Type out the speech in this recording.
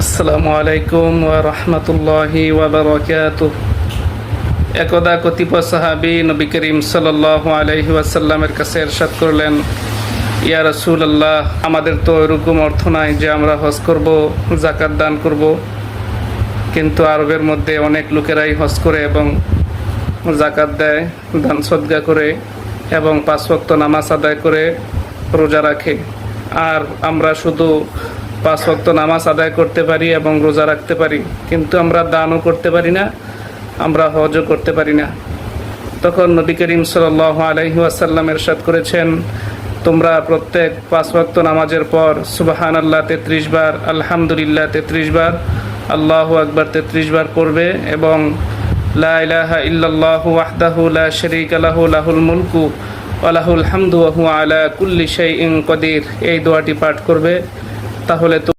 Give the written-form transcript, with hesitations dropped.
আসসালামু আলাইকুম ওয়া রাহমাতুল্লাহি ওয়া বারাকাতুহু। একদা কতিপয় সাহাবী নবী করিম সাল্লাল্লাহু আলাইহি ওয়াসাল্লামের কাছে ইরশাদ করলেন, ইয়া রাসূলুল্লাহ, আমাদের তো এরকম অর্থ নাই যে আমরা হজ করব, যাকাত দান করব, কিন্তু আরবের মধ্যে অনেক লোকেরাই হজ করে এবং যাকাত দেয়, দান সদকা করে এবং 5 ওয়াক্ত নামাজ আদায় করে রোজা রাখে। আর আমরা শুধু 5 ওয়াক্ত নামাজ আদায় করতে পারি এবং রোজা রাখতে পারি, কিন্তু আমরা দানও করতে পারি না, আমরা হজও করতে পারি না। তখন নবী করিম সাল্লাল্লাহু আলাইহি ওয়াসাল্লাম ইরশাদ করেছেন, তোমরা প্রত্যেক 5 ওয়াক্ত নামাজের পর সুবহানাল্লাহ 33 বার, আলহামদুলিল্লাহ 33 বার, আল্লাহু আকবার 33 বার পড়বে এবং লা ইলাহা ইল্লাল্লাহু ওয়াহদাহু লা শারীকা লাহু লাহুল মুলকু ওয়া লাহুল হামদু ওয়া হুয়া আলা কুল্লি শাইইন কাদির, এই দোয়াটি পাঠ করবে। তাহলে